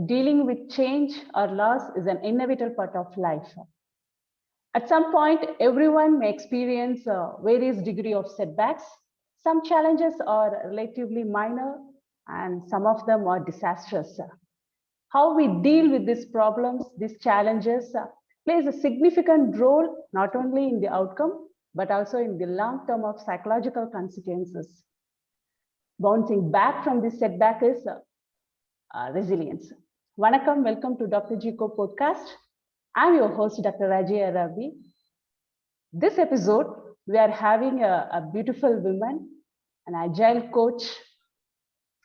Dealing with change or loss is an inevitable part of life. At some point, everyone may experience various degree of setbacks. Some challenges are relatively minor and some of them are disastrous. How we deal with these problems, these challenges, plays a significant role not only in the outcome, but also in the long term of psychological consequences. Bouncing back from this setback is resilience. Vanakkam, welcome to DOCTORGKO podcast. I'm your host, Dr. Rajya Ravi. This episode, we are having a beautiful woman, an agile coach,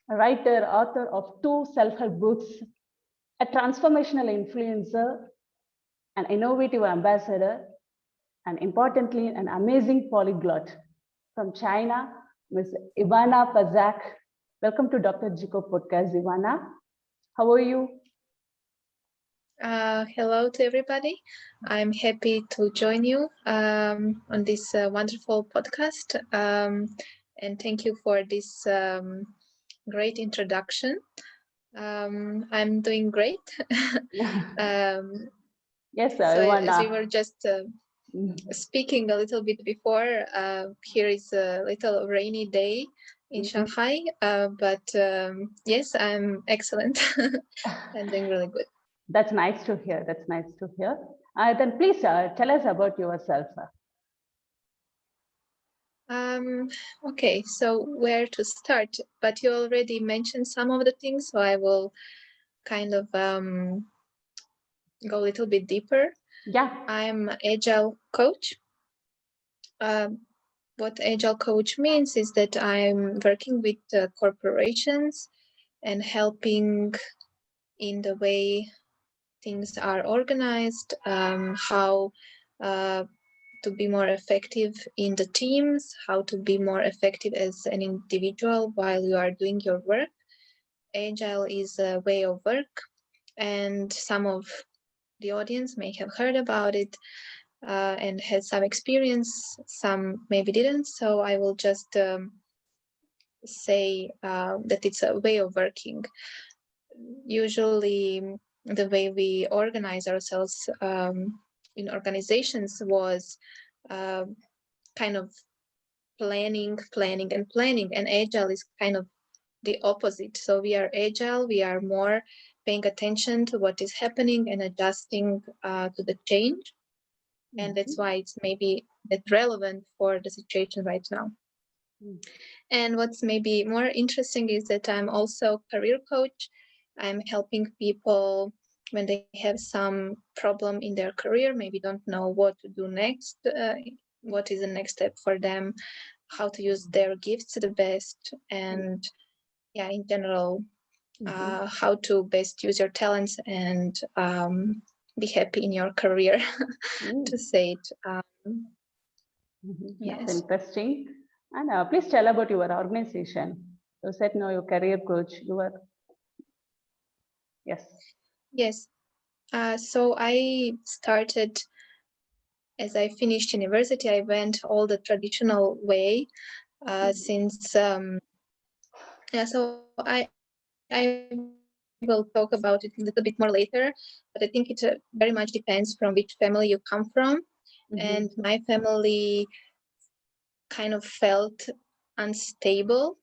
a writer, author of 2 self-help books, a transformational influencer, an innovative ambassador, and importantly, an amazing polyglot. From China, Ms. Ivana Pazek. Welcome to DOCTORGKO podcast, Ivana. How are you? Hello to everybody. I'm happy to join you on this wonderful podcast. And thank you for this great introduction. I'm doing great. Yes, so Ivana. as we were just speaking a little bit before, here is a little rainy day in Shanghai, but yes, I'm excellent. I'm doing really good. That's nice to hear. That's nice to hear. Then please tell us about yourself. Okay, so where to start? But you already mentioned some of the things, so I will kind of go a little bit deeper. Yeah. I'm an agile coach. What agile coach means is that I'm working with corporations and helping in the way things are organized, how to be more effective in the teams, how to be more effective as an individual while you are doing your work. Agile is a way of work, and some of the audience may have heard about it and had some experience, some maybe didn't. So I will just say that it's a way of working. Usually, the way we organize ourselves in organizations was kind of planning, and agile is kind of the opposite. So we are agile, we are more paying attention to what is happening and adjusting to the change. And that's why it's maybe that relevant for the situation right now. And what's maybe more interesting is that I'm also a career coach. I'm helping people when they have some problem in their career, maybe don't know what to do next, what is the next step for them, how to use their gifts the best, and yeah, in general, how to best use your talents and be happy in your career, to say it. Yes. That's interesting. And please tell about your organization. You said no, your career coach. You were. Yes. Yes. So I started as I finished university. I went all the traditional way since. Yeah. So I will talk about it a little bit more later, but I think it very much depends from which family you come from. And my family kind of felt unstable,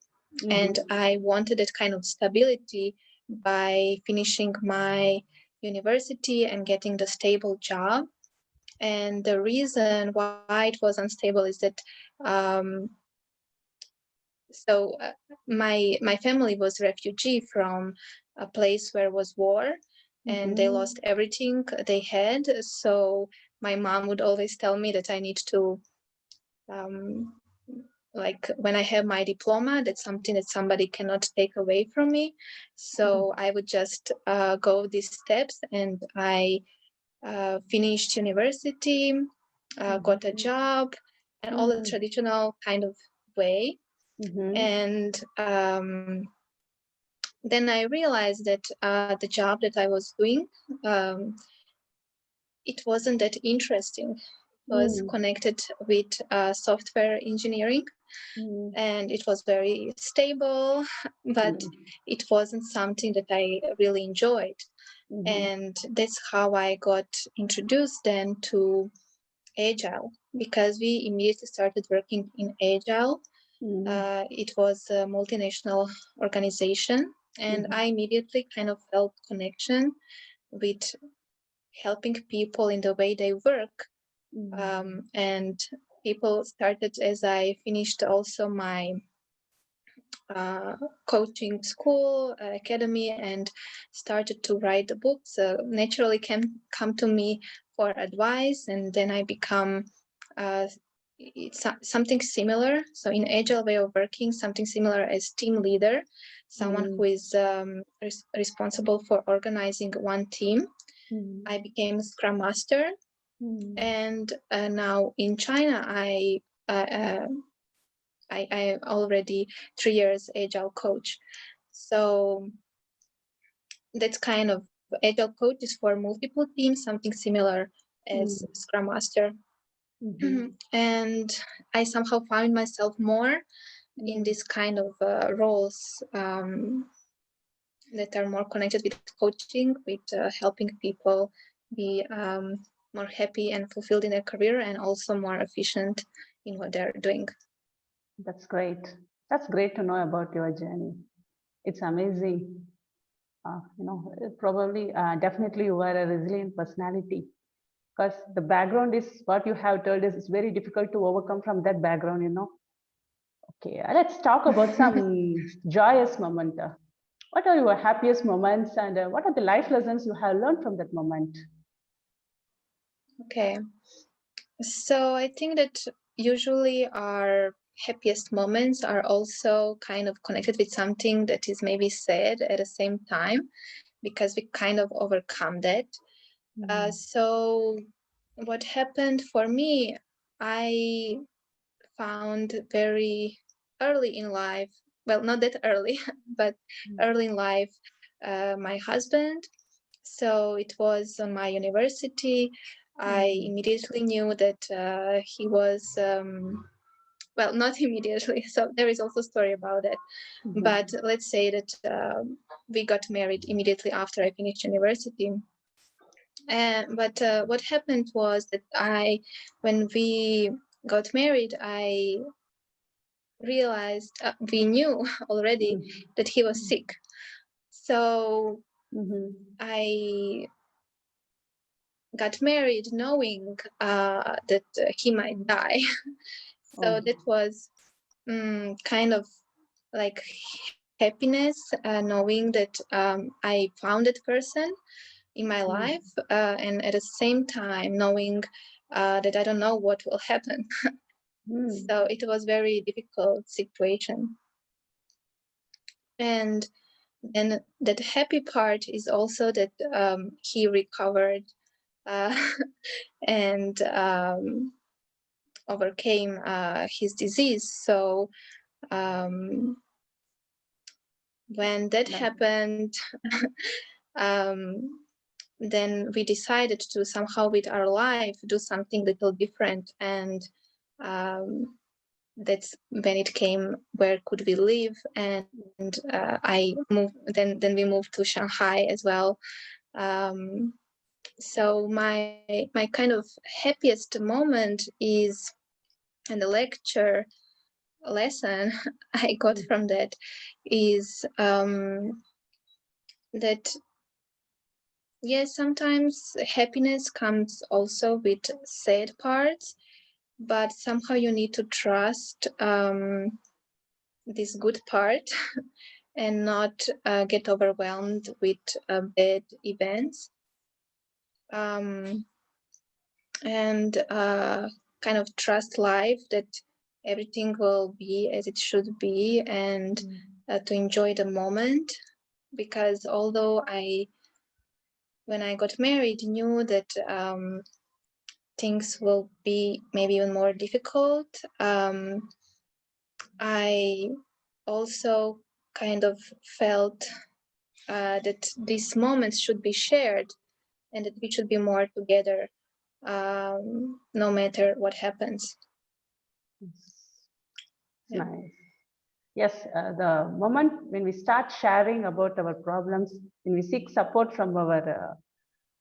and I wanted that kind of stability by finishing my university and getting the stable job. And the reason why it was unstable is that my family was refugee from a place where was war, and they lost everything they had. So my mom would always tell me that I need to like when I have my diploma, that's something that somebody cannot take away from me. So I would just go these steps, and I finished university, got a job, and all the traditional kind of way. And then I realized that the job that I was doing, it wasn't that interesting. It was connected with software engineering. and it was very stable, but it wasn't something that I really enjoyed. And that's how I got introduced then to Agile, because we immediately started working in Agile. It was a multinational organization, and I immediately kind of felt connection with helping people in the way they work. And people started, as I finished also my coaching school, academy, and started to write the books, naturally can come to me for advice, and then I become it's something similar. So in Agile way of working, something similar as team leader, someone who is responsible for organizing one team. I became a Scrum Master, and now in China, I already 3 years Agile coach. So that's kind of Agile coach is for multiple teams, something similar as Scrum Master. And I somehow found myself more in this kind of roles that are more connected with coaching, with helping people be more happy and fulfilled in their career, and also more efficient in what they're doing. That's great. That's great to know about your journey. It's amazing. Probably, definitely you are a resilient personality, because the background is what you have told us. It's very difficult to overcome from that background. Okay, let's talk about some joyous moment. What are your happiest moments, and what are the life lessons you have learned from that moment? Okay, so I think that usually our happiest moments are also kind of connected with something that is maybe sad at the same time, because we kind of overcome that. So what happened for me, I found very early in life, well, not that early, but early in life, my husband. So it was on my university. I immediately knew that he was, well, not immediately. So there is also a story about that. But let's say that we got married immediately after I finished university. But what happened was that when we got married, I realized we knew already that he was sick. So I got married knowing that he might die. So that was kind of like happiness, knowing that I found that person in my life, and at the same time knowing that I don't know what will happen. So it was very difficult situation. And then that happy part is also that he recovered and overcame his disease. So when that happened, then we decided to somehow with our life do something little different, and that's when it came, where could we live, and I moved. Then we moved to Shanghai as well. So my kind of happiest moment is, and the lecture lesson I got from that is that yes, sometimes happiness comes also with sad parts, but somehow you need to trust this good part and not get overwhelmed with bad events, and kind of trust life that everything will be as it should be, and to enjoy the moment. Because although when I got married, knew that things will be maybe even more difficult, I also kind of felt that these moments should be shared, and that we should be more together, no matter what happens. Yeah. Nice. Yes, the moment when we start sharing about our problems, when we seek support from our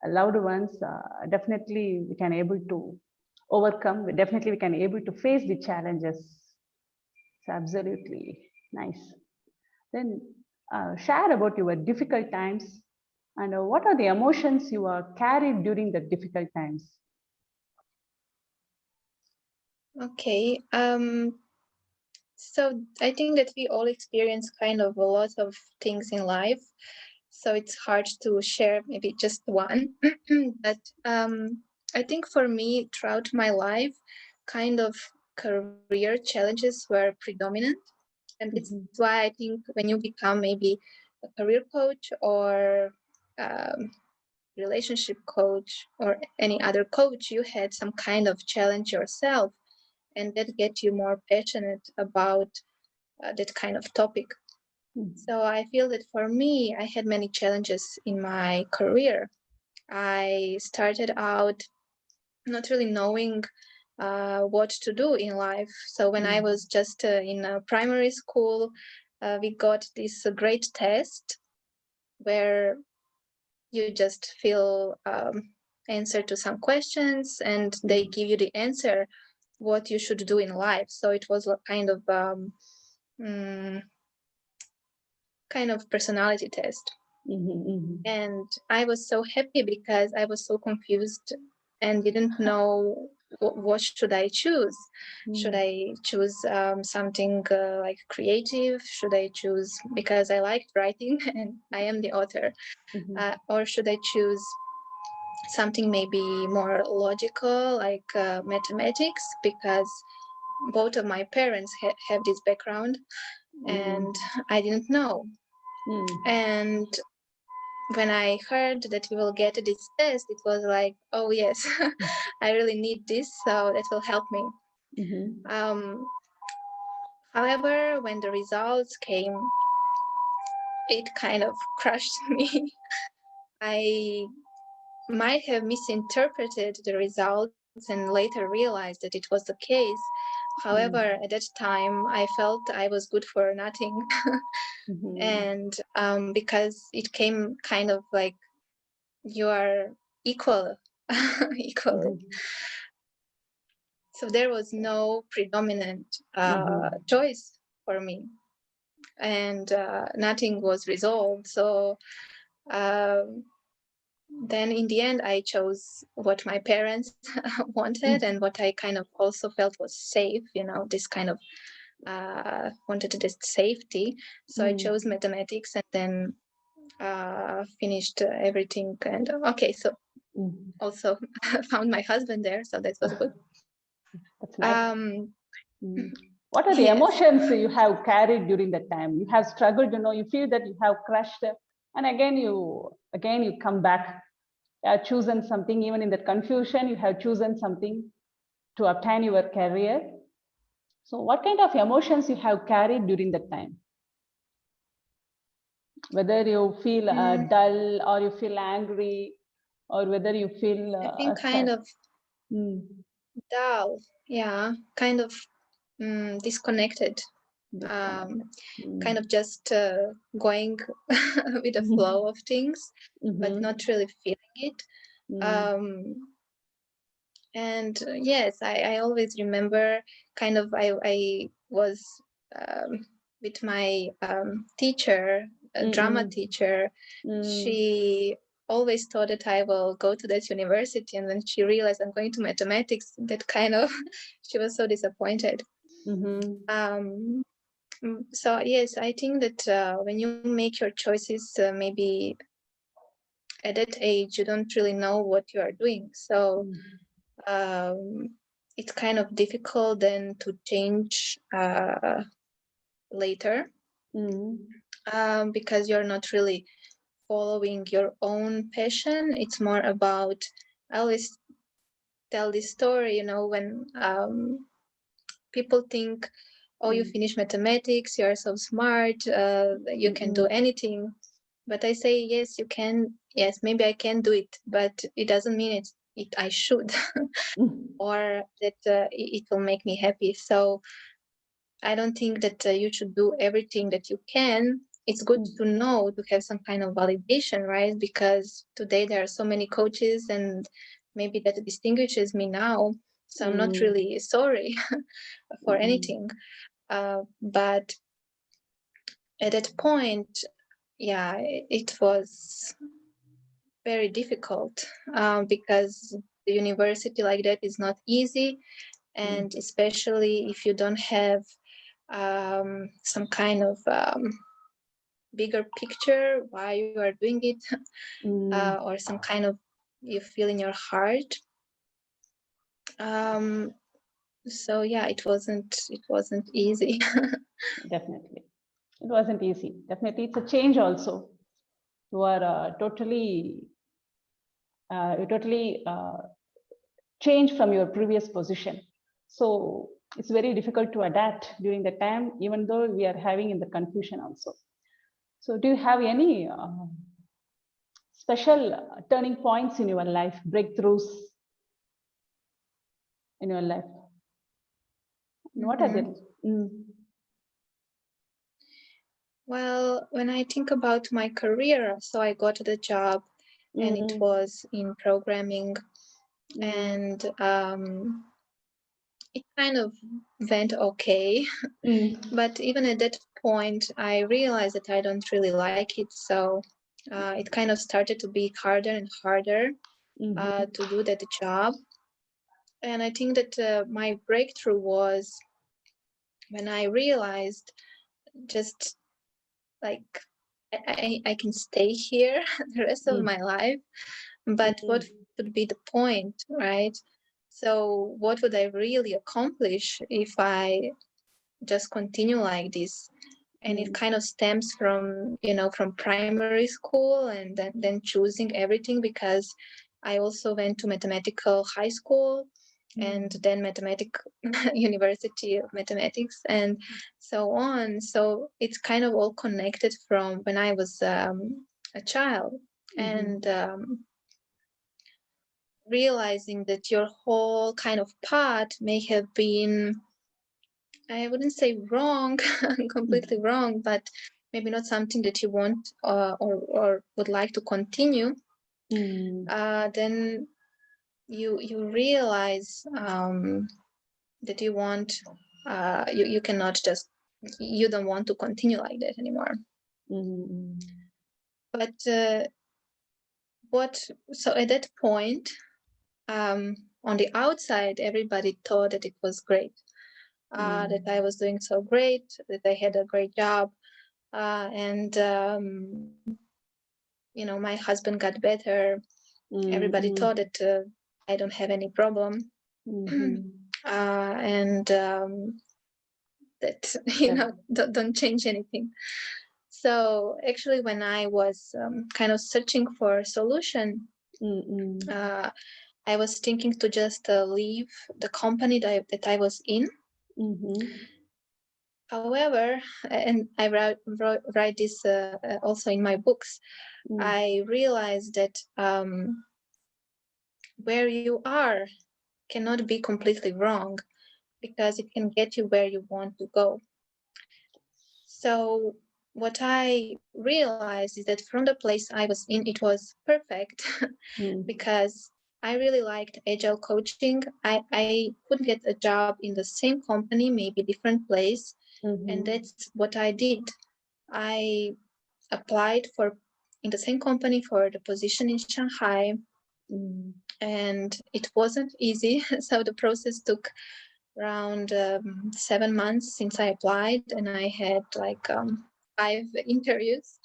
loved ones, definitely we can able to overcome. Definitely we can able to face the challenges. So absolutely nice. Then share about your difficult times and what are the emotions you are carried during the difficult times. Okay. So I think that we all experience kind of a lot of things in life. So it's hard to share maybe just one. But I think for me, throughout my life, kind of career challenges were predominant. And it's Mhm. why I think when you become maybe a career coach or um, relationship coach or any other coach, you had some kind of challenge yourself, and that get you more passionate about that kind of topic. Mhm. So I feel that for me, I had many challenges in my career. I started out not really knowing what to do in life. So when I was just in primary school, we got this great test where you just fill answer to some questions and they give you the answer what you should do in life. So it was a mm, kind of personality test. And I was so happy because I was so confused and didn't know what should I choose. Should I choose something like creative? Should I choose because I liked writing and I am the author? Or should I choose something maybe more logical like mathematics? Because both of my parents have this background and I didn't know. And when I heard that we will get this test, it was like, oh yes, I really need this, so that will help me. Um, However, when the results came, it kind of crushed me. I might have misinterpreted the results and later realized that it was the case. However, at that time, I felt I was good for nothing. And because it came kind of like you are equal, equal. So there was no predominant choice for me, and nothing was resolved. So um, then in the end, I chose what my parents wanted and what I kind of also felt was safe. You know, this kind of wanted this safety. So I chose mathematics and then finished everything. And okay, so also found my husband there, so that was good. That's nice. Um, What are the yes. emotions you have carried during that time? You have struggled, you feel that you have crushed, and again you come back. You have chosen something, even in that confusion, you have chosen something to obtain your career. So, what kind of emotions you have carried during that time? Whether you feel dull or you feel angry, or whether you feel I think kind sad. of dull, yeah, kind of disconnected, kind of just going with the flow of things, but not really feeling it. And yes, I always remember kind of I was with my teacher, a drama teacher. She always thought that I will go to that university, and when she realized I'm going to mathematics, that kind of she was so disappointed. So yes, I think that when you make your choices, maybe at that age you don't really know what you are doing. So it's kind of difficult then to change later because you're not really following your own passion. It's more about, I always tell this story, when people think, oh, you finish mathematics, you're so smart, you can do anything. But I say, yes, you can. Yes, maybe I can do it, but it doesn't mean I should or that it will make me happy. So I don't think that you should do everything that you can. It's good to know, to have some kind of validation, right? Because today there are so many coaches, and maybe that distinguishes me now. So I'm not really sorry for anything. But at that point, yeah, it was very difficult because the university like that is not easy, and especially if you don't have some kind of bigger picture why you are doing it, or some kind of you feel in your heart. So yeah, it wasn't easy. Definitely. It wasn't easy. Definitely. It's a change also. You are totally changed from your previous position. So it's very difficult to adapt during the time, even though we are having in the confusion also. So do you have any special turning points in your life, breakthroughs in your life? What are they? Well, when I think about my career, so I got the job and it was in programming, and it kind of went okay. But even at that point, I realized that I don't really like it. So it kind of started to be harder and harder to do that job. And I think that my breakthrough was when I realized just like I can stay here the rest of my life, but what would be the point, right? So what would I really accomplish if I just continue like this? And it kind of stems from, from primary school and then choosing everything, because I also went to mathematical high school and then university of mathematics and so on. So it's kind of all connected from when I was a child. And realizing that your whole kind of path may have been, I wouldn't say wrong, completely wrong, but maybe not something that you want or would like to continue, then you realize that you want, you cannot just, you don't want to continue like that anymore. But so at that point, on the outside, everybody thought that it was great, that I was doing so great, that I had a great job, and my husband got better. Everybody thought that I don't have any problem, and that don't change anything. So actually, when I was kind of searching for a solution, I was thinking to just leave the company that I was in. However, and I write this also in my books, I realized that where you are cannot be completely wrong, because it can get you where you want to go. So what I realized is that from the place I was in, it was perfect because I really liked agile coaching. I could get a job in the same company, maybe different place. And that's what I did. I applied in the same company for the position in Shanghai. And it wasn't easy. So the process took around 7 months since I applied, and I had like 5 interviews.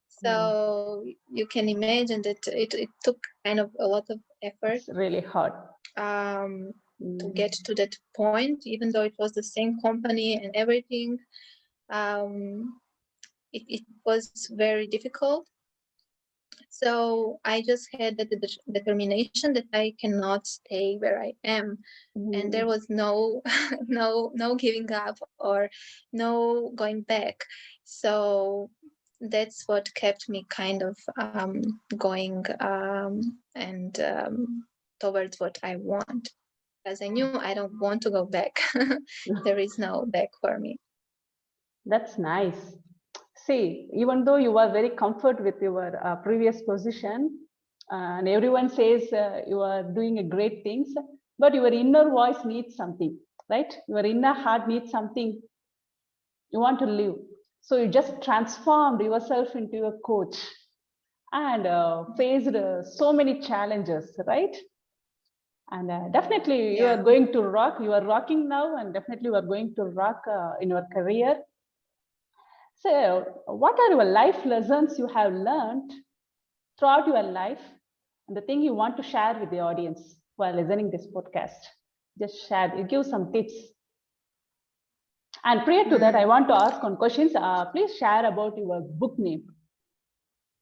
So you can imagine that it took kind of a lot of effort. It's really hard to get to that point, even though it was the same company and everything. It was very difficult. So I just had the determination that I cannot stay where I am. And there was no giving up or no going back. So that's what kept me kind of going and towards what I want. because I knew I don't want to go back. There is no back for me. That's nice. See, even though you are very comfort with your previous position, and everyone says you are doing a great things, but your inner voice needs something, right? Your inner heart needs something you want to live. So you just transformed yourself into a coach and faced so many challenges, right? And definitely you are Yeah. going to rock. You are rocking now, and definitely you are going to rock in your career. So, what are your life lessons you have learned throughout your life, and the thing you want to share with the audience while listening this podcast? Just share. You give some tips. And prior to that, I want to ask one questions. Please share about your book name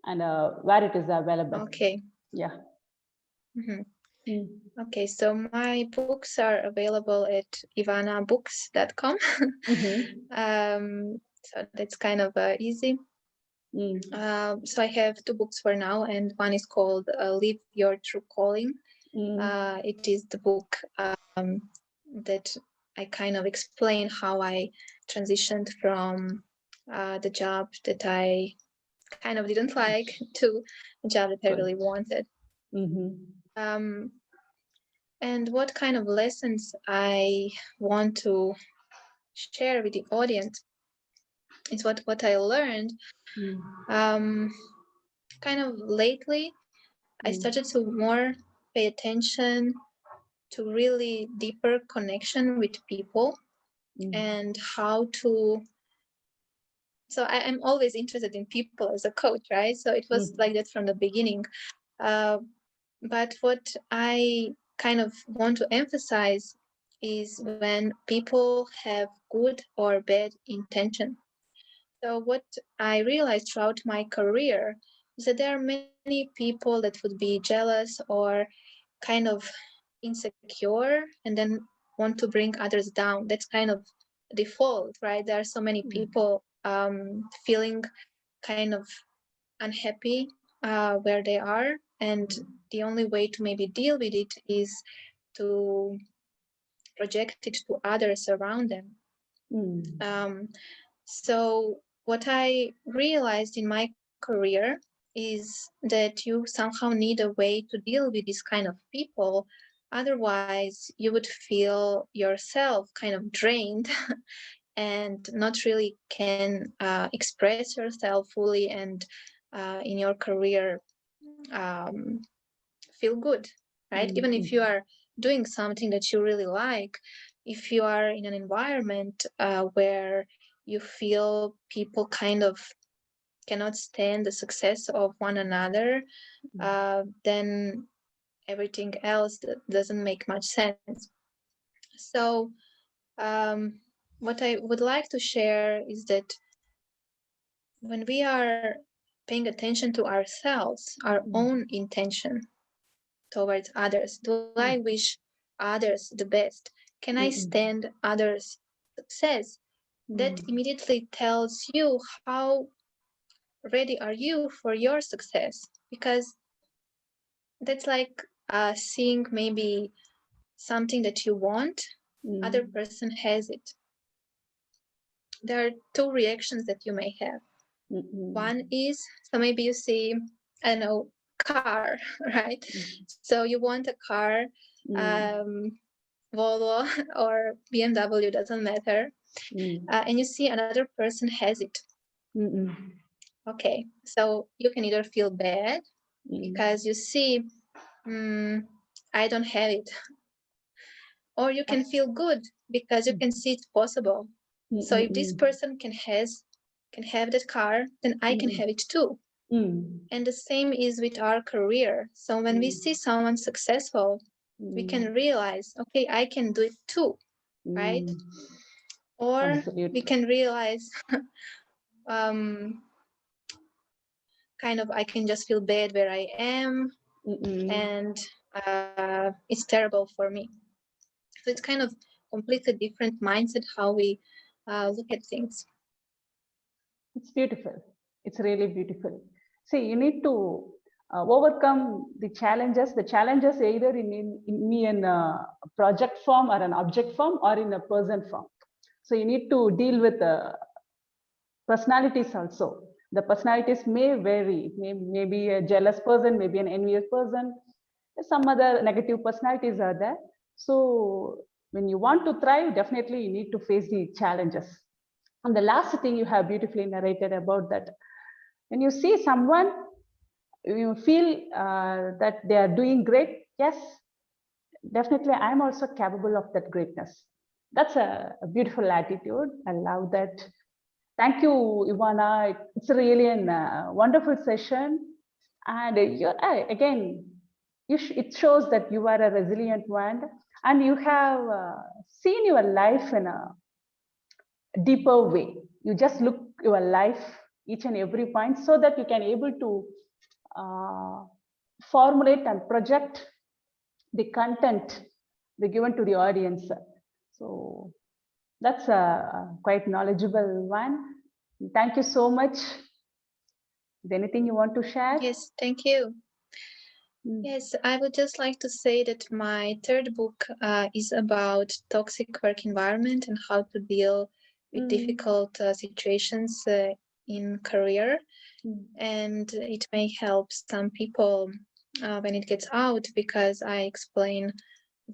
and where it is available. Okay. Yeah. Mhm. Mm. Okay, so my books are available at ivanabooks.com. So that's kind of easy. So I have two books for now, and one is called Live Your True Calling. It is the book that I kind of explain how I transitioned from the job that I kind of didn't like to a job that I really wanted. And what kind of lessons I want to share with the audience is what I learned. Kind of lately, I started to more pay attention to really deeper connection with people and how to. So I'm always interested in people as a coach, right? So it was like that from the beginning. But what I kind of want to emphasize is when people have good or bad intention. So what I realized throughout my career is that there are many people that would be jealous or kind of insecure and then want to bring others down. That's kind of default, right? There are so many people feeling kind of unhappy where they are, and the only way to maybe deal with it is to project it to others around them. So what I realized in my career is that you somehow need a way to deal with this kind of people. Otherwise, you would feel yourself kind of drained and not really can express yourself fully and in your career feel good, right? Even if you are doing something that you really like, if you are in an environment where you feel people kind of cannot stand the success of one another, then everything else doesn't make much sense. So what I would like to share is that when we are paying attention to ourselves, our own intention towards others, do I wish others the best? Can I stand others' success? That immediately tells you how ready are you for your success, because that's like seeing maybe something that you want, other person has it. There are two reactions that you may have. One is, so maybe you see, I don't know, car, right? So you want a car, Volvo or BMW, doesn't matter, and you see another person has it. Okay, so you can either feel bad because you see, I don't have it, or you can feel good because you can see it's possible. So if this person can have that car, then I can have it too. And the same is with our career. So when we see someone successful, we can realize, okay, I can do it too, right? Or Absolutely. we can realize kind of I can just feel bad where I am, and it's terrible for me. So it's kind of completely different mindset how we look at things. It's beautiful. It's really beautiful. See, you need to overcome the challenges. The challenges either in me in a project form or an object form or in a person form. So you need to deal with personalities also. The personalities may vary. May be a jealous person, maybe an envious person. Some other negative personalities are there. So when you want to thrive, definitely you need to face the challenges. And the last thing you have beautifully narrated about that, when you see someone, you feel that they are doing great. Yes, definitely I'm also capable of that greatness. That's a beautiful attitude. I love that. Thank you, Ivana. It's really a wonderful session. And again, it shows that you are a resilient one and you have seen your life in a deeper way. You just look your life each and every point so that you can able to formulate and project the content they given to the audience. So that's a quite knowledgeable one. Thank you so much. Is there anything you want to share? Yes, thank you. Yes, I would just like to say that my third book is about toxic work environment and how to deal with difficult situations in career. And it may help some people when it gets out, because I explain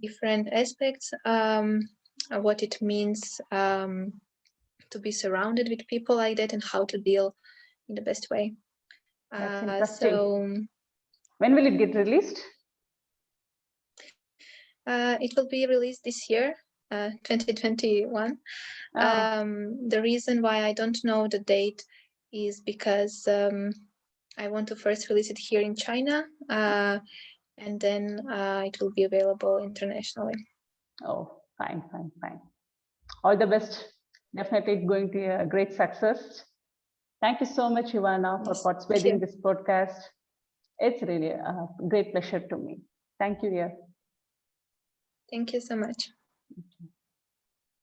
different aspects of what it means to be surrounded with people like that and how to deal in the best way. That's interesting. When will it get released? It will be released this year, 2021. The reason why I don't know the date is because I want to first release it here in China, and then it will be available internationally. Oh, fine. All the best. Definitely it's going to be a great success. Thank you so much, Ivana, for participating in this podcast. It's really a great pleasure to me. Thank you, dear. Thank you so much.